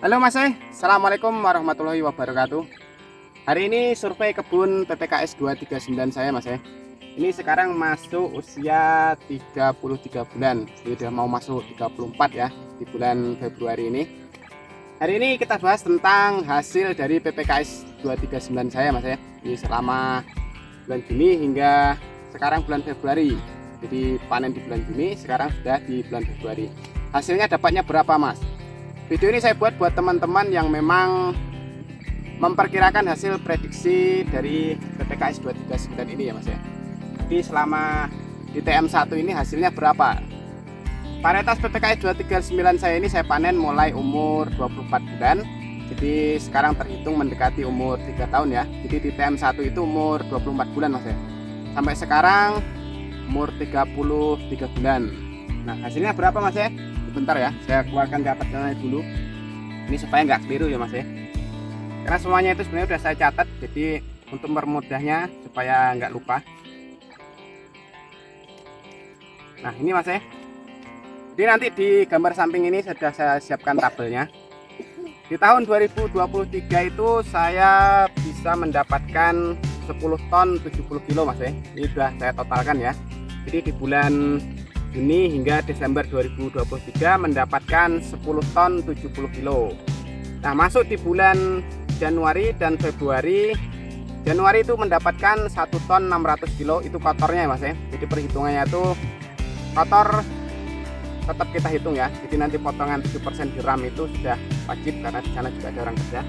Halo Mas Assalamualaikum warahmatullahi wabarakatuh. Hari ini survei kebun PPKS 239 saya Mas Ini sekarang masuk usia 33 bulan. Jadi udah mau masuk 34 ya di bulan Februari ini. Hari ini kita bahas tentang hasil dari PPKS 239 saya Mas Ini selama bulan Juni hingga sekarang bulan Februari. Jadi panen di bulan Juni, sekarang sudah di bulan Februari. Hasilnya dapatnya berapa Mas? Video ini saya buat teman-teman yang memang memperkirakan hasil prediksi dari PPKS 239 ini ya Mas Jadi selama di TM1 ini hasilnya berapa? Varietas PPKS 239 saya ini saya panen mulai umur 24 bulan. Jadi sekarang terhitung mendekati umur 3 tahun ya. Jadi di TM1 itu umur 24 bulan Mas Sampai sekarang umur 33 bulan. Nah hasilnya berapa Mas Bentar ya, saya keluarkan catatannya dulu. Ini supaya nggak keliru ya Mas Karena semuanya itu sebenarnya sudah saya catat, jadi untuk mempermudahnya supaya nggak lupa. Nah ini Mas Jadi nanti di gambar samping ini sudah saya siapkan tabelnya. Di tahun 2023 itu saya bisa mendapatkan 10 ton 70 kilo Mas Ini sudah saya totalkan ya. Jadi di bulan Juni hingga Desember 2023 mendapatkan 10 ton 70 kilo. Nah masuk di bulan Januari dan Februari. Januari itu mendapatkan 1 ton 600 kilo, itu kotornya Mas Jadi perhitungannya itu kotor tetap kita hitung ya. Jadi nanti potongan 7% diram itu sudah wajib karena di sana juga ada orang kerja.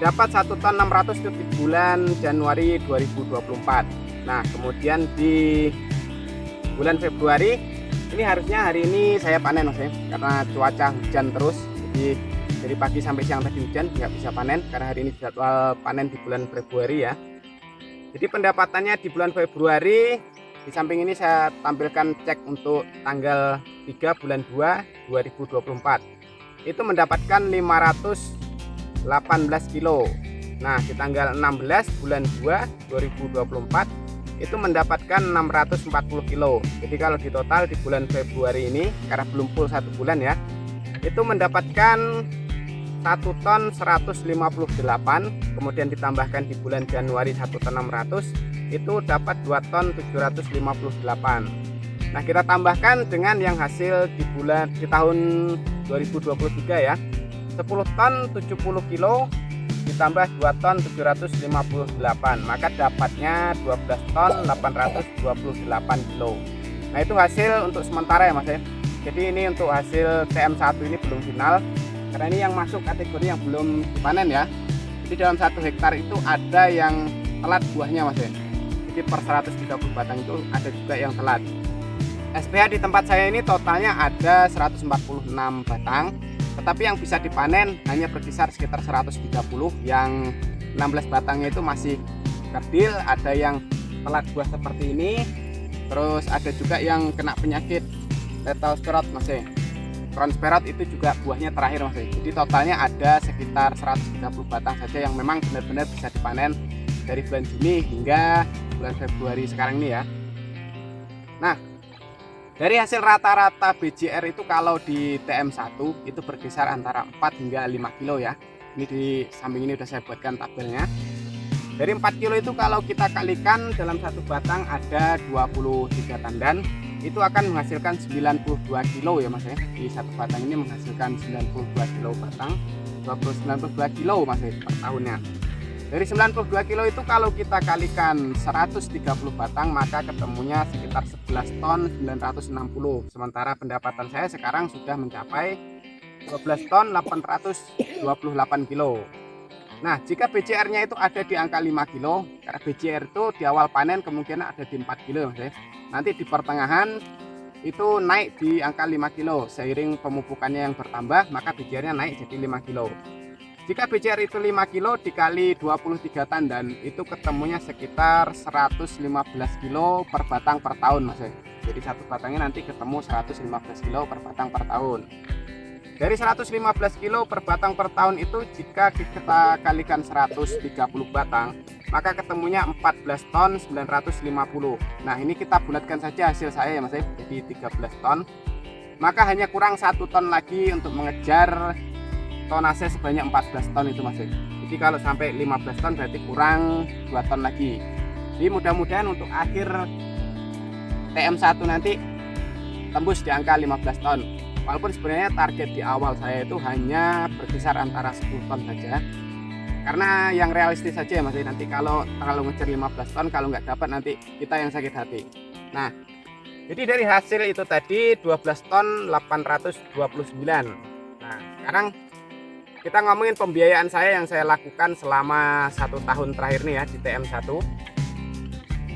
Dapat 1 ton 600 itu di bulan Januari 2024. Nah kemudian di bulan Februari ini harusnya hari ini saya panen Mas karena cuaca hujan terus, jadi dari pagi sampai siang tadi hujan, nggak bisa panen karena hari ini jadwal panen di bulan Februari ya. Jadi pendapatannya di bulan Februari, di samping ini saya tampilkan cek untuk tanggal 3 bulan 2 2024 itu mendapatkan 518 kilo. Nah di tanggal 16 bulan 2 2024 itu mendapatkan 640 kilo. Jadi kalau di total di bulan Februari ini karena belum full 1 bulan ya, itu mendapatkan 1 ton 158, kemudian ditambahkan di bulan Januari 1 ton 600 itu dapat 2 ton 758. Nah kita tambahkan dengan yang hasil di tahun 2023 ya, 10 ton 70 kilo ditambah 2 ton 758, maka dapatnya 12 ton 828 kilo. Nah itu hasil untuk sementara ya Mas Jadi ini untuk hasil TM1 ini belum final, karena ini yang masuk kategori yang belum dipanen ya. Jadi dalam 1 hektar itu ada yang telat buahnya Mas Jadi per 130 batang itu ada juga yang telat. SPH di tempat saya ini totalnya ada 146 batang, tetapi yang bisa dipanen hanya berkisar sekitar 130. Yang 16 batangnya itu masih kerdil, ada yang telat buah seperti ini, terus ada juga yang kena penyakit Leptospirot Mas Crown Spirot itu juga buahnya terakhir Mas Jadi totalnya ada sekitar 130 batang saja yang memang benar-benar bisa dipanen dari bulan Juni hingga bulan Februari sekarang ini ya. Nah dari hasil rata-rata BJR itu kalau di TM1 itu berkisar antara 4 hingga 5 kilo ya. Ini di samping ini sudah saya buatkan tabelnya. Dari 4 kilo itu kalau kita kalikan dalam 1 batang ada 23 tandan, itu akan menghasilkan 92 kilo ya Mas Di 1 batang ini menghasilkan 92 kilo batang, 92 kilo Mas per tahunnya. Dari 92 kilo itu kalau kita kalikan 130 batang maka ketemunya sekitar 11 ton 960. Sementara pendapatan saya sekarang sudah mencapai 12 ton 828 kilo. Nah jika BCR-nya itu ada di angka 5 kilo, karena BCR itu di awal panen kemungkinan ada di 4 kilo Mas Nanti di pertengahan itu naik di angka 5 kilo. Seiring pemupukannya yang bertambah maka BCR-nya naik jadi 5 kilo. Jika BCR itu 5 kilo dikali 23 tandan itu ketemunya sekitar 115 kilo per batang per tahun Mas Jadi 1 batangnya nanti ketemu 115 kilo per batang per tahun. Dari 115 kilo per batang per tahun itu jika kita kalikan 130 batang maka ketemunya 14 ton 950. Nah ini kita bulatkan saja hasil saya ya Mas jadi 13 ton. Maka hanya kurang 1 ton lagi untuk mengejar tonase sebanyak 14 ton itu Mas. Jadi kalau sampai 15 ton berarti kurang 2 ton lagi. Jadi mudah-mudahan untuk akhir TM1 nanti tembus di angka 15 ton. Walaupun sebenarnya target di awal saya itu hanya berkisar antara 10 ton saja. Karena yang realistis saja ya Mas, nanti kalau terlalu ngejar 15 ton, kalau nggak dapat nanti kita yang sakit hati. Nah, jadi dari hasil itu tadi 12 ton 829. Nah, sekarang kita ngomongin pembiayaan saya yang saya lakukan selama 1 tahun terakhir nih ya di TM1.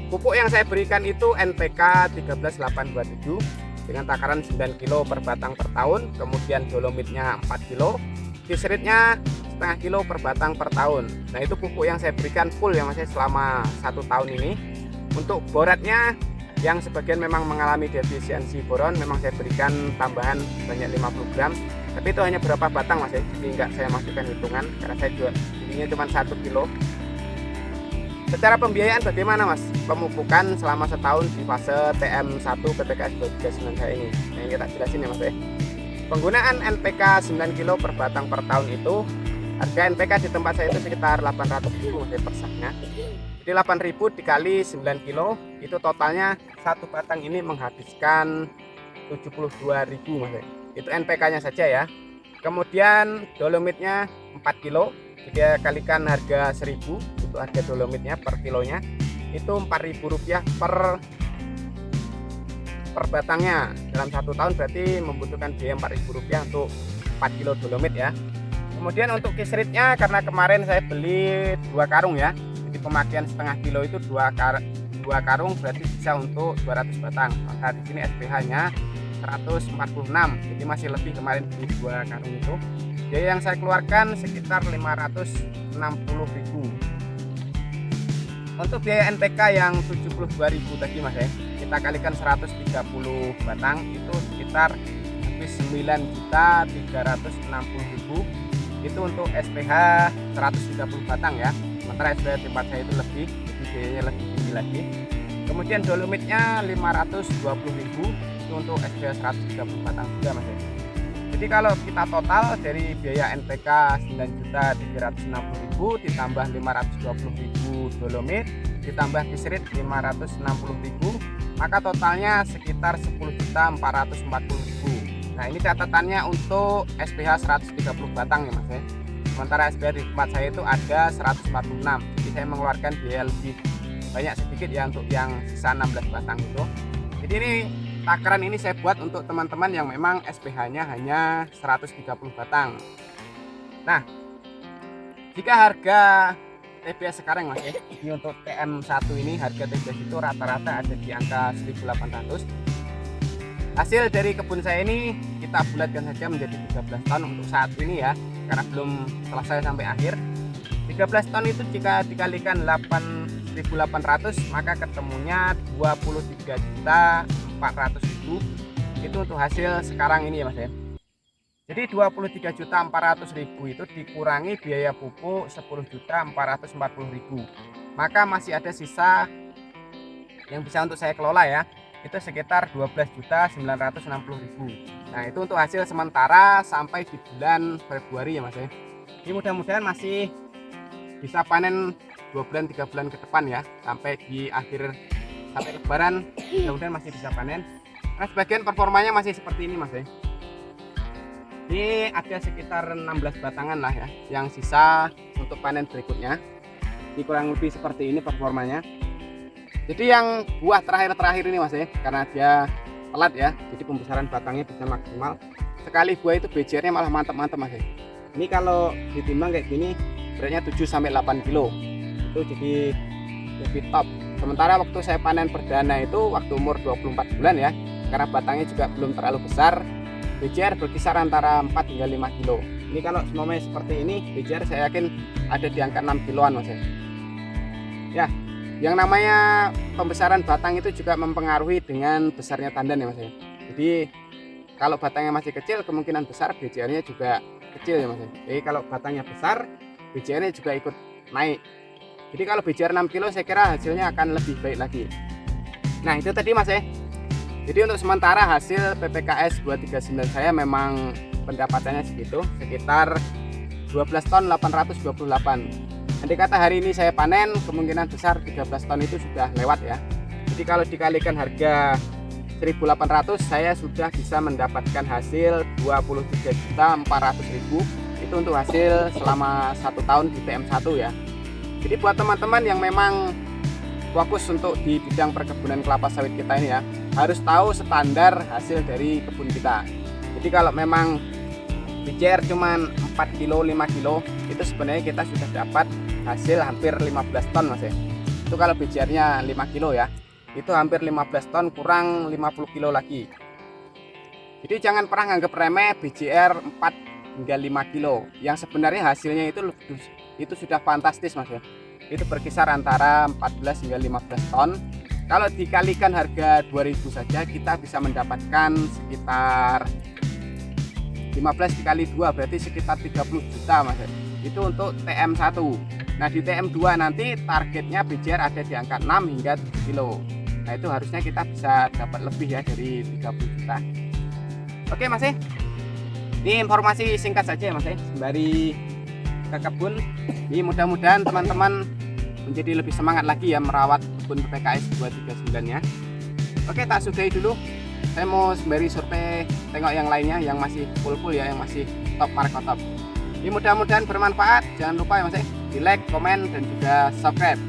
Pupuk yang saya berikan itu NPK 13827 dengan takaran 9 kilo per batang per tahun, kemudian dolomitnya 4 kilo, kisritnya setengah kilo per batang per tahun. Nah, itu pupuk yang saya berikan full ya Mas selama 1 tahun ini. Untuk boratnya yang sebagian memang mengalami defisiensi boron, memang saya berikan tambahan sebanyak 50 gram, tapi itu hanya berapa batang Mas, jadi nggak saya masukkan hitungan karena saya jual ininya cuma 1 kilo. Secara pembiayaan bagaimana Mas pemupukan selama setahun di fase TM1 PPKS 239 saya ini? Nah, yang kita jelasin ya Mas ya. Penggunaan NPK 9 kilo per batang per tahun itu, harga NPK di tempat saya itu sekitar 800.000 Mas per saknya. Jadi 8.000 dikali 9 kilo itu totalnya satu batang ini menghabiskan 72.000 Mas. Itu NPK-nya saja ya. Kemudian dolomitnya 4 kilo, jadi kalikan harga 1.000 untuk harga dolomitnya per kilonya itu Rp4.000 per batangnya. Dalam 1 tahun berarti membutuhkan biaya Rp4.000 untuk 4 kilo dolomit ya. Kemudian untuk kisritnya, karena kemarin saya beli 2 karung ya, jadi pemakaian setengah kilo itu 2 karung berarti bisa untuk 200 batang. Maka di sini SPH-nya 146, jadi masih lebih kemarin beli 2 karung itu. Biaya yang saya keluarkan sekitar 560.000. Untuk biaya NPK yang 72.000 tadi Mas ya, kita kalikan 130 batang itu sekitar habis 9.360.000. Itu untuk SPH 130 batang ya. Sementara SPH tempat saya itu lebih, jadi biayanya lebih tinggi lagi. Kemudian dolomitnya 520.000 itu untuk SPH 130 batang juga Mas ya. Jadi kalau kita total dari biaya NPK 9.360.000 ditambah 520.000 dolomit ditambah kisrit 560.000, maka totalnya sekitar 10.440.000. Nah, ini catatannya untuk SPH 130 batang ya Mas ya. Sementara SPH di tempat saya itu ada 146. Jadi saya mengeluarkan biaya lebih banyak sedikit ya untuk yang sisa 16 batang itu. Jadi ini takaran ini saya buat untuk teman-teman yang memang SPH-nya hanya 130 batang. Nah, jika harga TBS sekarang Mas ya, ini untuk TM1 ini harga TBS itu rata-rata ada di angka 1.800. Hasil dari kebun saya ini kita bulatkan saja menjadi 13 ton untuk saat ini ya, karena belum selesai sampai akhir. 13 ton itu jika dikalikan 8.800 maka ketemunya 23.400.000. Itu untuk hasil sekarang ini ya Mas ya. Jadi 23.400.000 itu dikurangi biaya pupuk 10.440.000, maka masih ada sisa yang bisa untuk saya kelola ya, itu sekitar 12.960.000. Nah, itu untuk hasil sementara sampai di bulan Februari ya Mas ya. Ini mudah-mudahan masih bisa panen 2 bulan 3 bulan ke depan ya, sampai di akhir, sampai lebaran mudah-mudahan masih bisa panen. Nah, sebagian performanya masih seperti ini Mas ya. Ini ada sekitar 16 batangan lah ya yang sisa untuk panen berikutnya. Ini kurang lebih seperti ini performanya. Jadi yang buah terakhir ini Mas ya, karena dia telat ya, jadi pembesaran batangnya bisa maksimal. Sekali buah itu BJR-nya malah mantap-mantap Mas ya. Ini kalau ditimbang kayak gini beratnya 7-8 kilo. Itu jadi lebih top. Sementara waktu saya panen perdana itu waktu umur 24 bulan ya, karena batangnya juga belum terlalu besar, BJR berkisar antara 4 hingga 5 kilo. Ini kalau semuanya seperti ini, BJR saya yakin ada di angka 6 kiloan Mas ya. Ya, yang namanya pembesaran batang itu juga mempengaruhi dengan besarnya tandan ya Mas ya. Jadi kalau batangnya masih kecil, kemungkinan besar BJR-nya juga kecil ya Mas ya. Jadi kalau batangnya besar, BJR-nya juga ikut naik. Jadi kalau BJR 6 kilo saya kira hasilnya akan lebih baik lagi. Nah, itu tadi Mas ya. Jadi untuk sementara hasil PPKS 239 saya memang pendapatannya segitu, sekitar 12 ton 828. Andai kata hari ini saya panen, kemungkinan besar 13 ton itu sudah lewat ya. Jadi kalau dikalikan harga 1.800, saya sudah bisa mendapatkan hasil 23.400.000. Itu untuk hasil selama 1 tahun di TM1 ya. Jadi buat teman-teman yang memang fokus untuk di bidang perkebunan kelapa sawit kita ini ya, harus tahu standar hasil dari kebun kita. Jadi kalau memang BCR cuman 4 kilo 5 kilo, itu sebenarnya kita sudah dapat hasil hampir 15 ton mas ya. Itu kalau BCR nya 5 kilo ya, itu hampir 15 ton kurang 50 kilo lagi. Jadi jangan pernah nganggap remeh BCR 4 hingga 5 kilo, yang sebenarnya hasilnya itu sudah fantastis mas ya. Itu berkisar antara 14 hingga 15 ton. Kalau dikalikan harga 2.000 saja, kita bisa mendapatkan sekitar 15 dikali 2 berarti sekitar 30 juta mas. Itu untuk TM1. Nah di TM2 nanti targetnya BCR ada di angka 6 hingga 7 kilo. Nah itu harusnya kita bisa dapat lebih ya dari 30 juta. Oke mas, ini informasi singkat saja mas sembari ke kebun. Ini mudah-mudahan teman-teman menjadi lebih semangat lagi ya merawat kebun PPKS 239 ya. Oke, tak sudahi dulu. Saya mau sembari survei tengok yang lainnya yang masih full ya, yang masih top market top. Ini mudah-mudahan bermanfaat. Jangan lupa ya mas di like, komen dan juga subscribe.